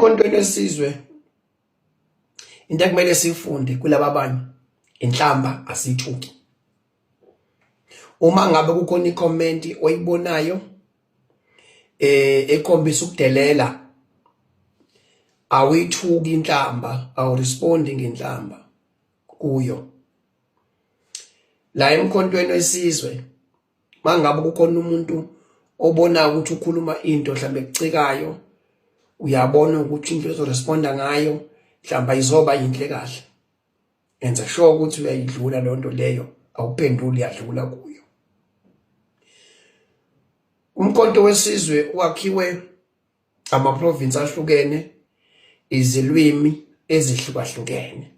emkhontweni wesizwe into ekumele sifunde kulaba abanye inhlamba asithuki. Uma ngabe kukhona icomment oyibonayo ekhombisa ukudelela, awuyithuki inhlamba, awuresponding inhlamba kuyo. La emkhontweni wesizwe mangabe kukhona umuntu obona ukuthi ukhuluma into mhlambe ekucikayo, uyabona ukuthi into ezoresponda ngayo mhlamba izoba yinhle kahle, enza sure ukuthi uyayidlula lonto leyo, awuphenduli yadlula kuyo. Umkhonto wesizwe wakhiwe ama-province ahlukene, izilwimi ezihlukahlukene,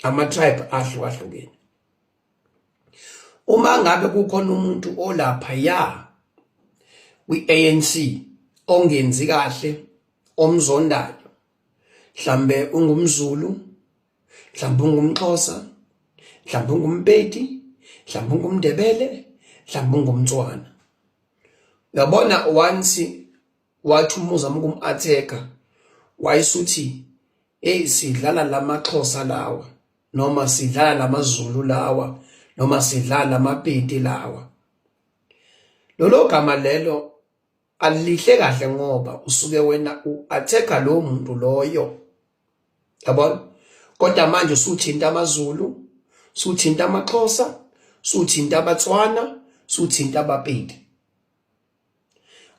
ama-tribe ahlukahlukene. Uma ngabe kukhona umuntu olapha ya kwi-ANC ongenzi kahle, omzondayo, mhlambe ungumZulu, mhlambe ungumXhosa, mhlambe unguMpedi, mhlambe ungumNdebele, mhlambe ungumTswana, uyabona once wathi umuzama ukum-attack-a wayisuthi sidlala lamaXhosa lawa, noma sidlala lamaZulu lawa, noma sidlala lamaPedi lawa. Lolo gama lelo alihle kahle ngoba usuke wena u-attack-a lo muntu loyo, yabona? Kodwa manje usuthinta amaZulu, usuthinta amaXhosa, usuthinta abaTswana, usuthinta abaPedi.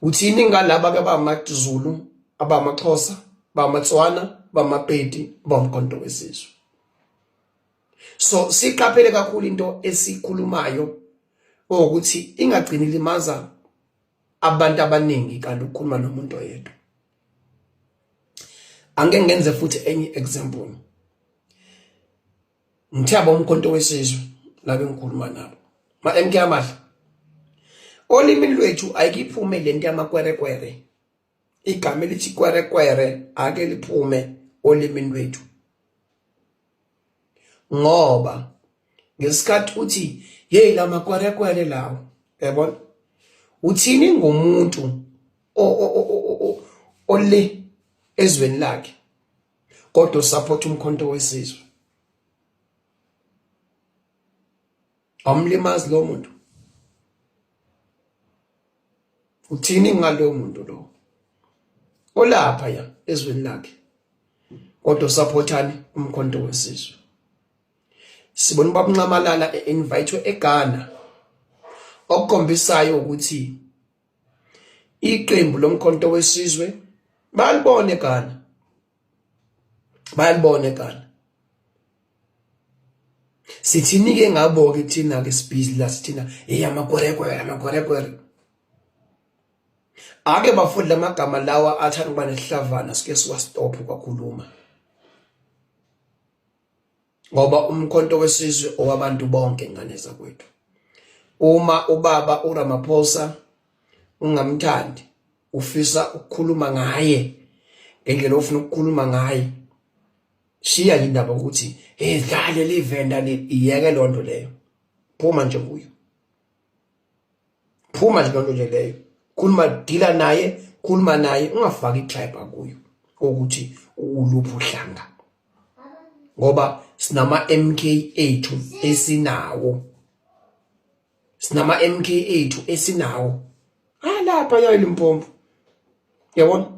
Uthini ngalaba abamaZulu, abamaXhosa, bamaTswana, bamaPedi, bomkhonto wesizwe? So siqaphele kakhulu into esikhulumayo ukuthi ingagcini limaza abantu abaningi kanti ukukhuluma nomuntu oyedwa. Angeke ngenze futhi enye example. Ngithaba umkhonto wesizwe labe ngikhuluma nabo. Ma-MK amahle. Olimini lwethu ayikiphume lento yamakwerekwere. Igama elithi kwerekwere ake liphume olimini lwethu. Ngoba ngesikhathi uthi hey la makwerekwere lawo, yabona? Uthini ngomuntu ole ezweni lakhe kodwa support umkhonto wesizwe? Amlimazi lo muntu. Uthini ngalo muntu lo olapha ya ezweni lakhe kodwa supportani umkhonto wesizwe? Sibona ubaba uNcamalala e-invite eGhana, okukhombisayo ukuthi iqembu lomkhonto wesizwe bayalibona eGhana, bayalibona eGhana. Sithini ke ngabo ke thina ke sibhizi la sithina amakwerekwere. Ake bafunda amagama lawa athanda ukuba nesihlavana sike siwastop kwakhuluma. Ngoba umkhonto wesizwe owabantu bonke ngane zakwethu. Uma ubaba uRamaphosa ungamthandi, ufisa ukukhuluma ngaye ngendlela ofuna ukukhuluma ngaye, shiya indaba ukuthi dlale livenda iyeke lonto leyo. Phuma nje kuyo. Phuma nje lonto leyo. Khuluma, dila naye, khuluma naye, ungafaki itribe kuyo ukuthi uluphi uhlanga. Ngoba sinama MK ethu esinawo. Sinama MK ethu esinawo. Lapha ya eLimpopo. Yabona?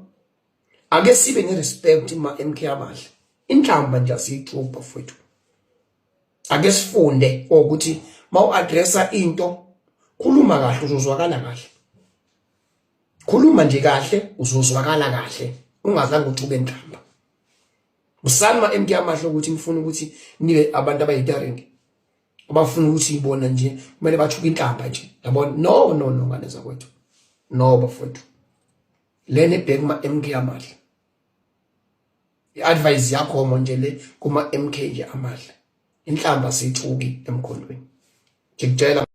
Ake sibe nerespect ma MK abahle. Inhlamba nje asiyixuba mfowethu. Ake sifunde ukuthi mawu-addressa into, khuluma kahle uzozwakala kahle. Khuluma nje kahle uzozwakala kahle. Ungazange uchuke inhlamba. Usama MK amahle ukuthi ngifuna ukuthi nibe abantu abayitaringi. Abafuna ukuthi ibona nje kumele bathuka inhlamba nje. Yabona? No ngane zakwethu. No bafowethu. Lene bhek ma MK amahle. I-advice yakho manje le kuma MK nje amahle. Inhlamba siyithuki emkhondweni. Ngikutshela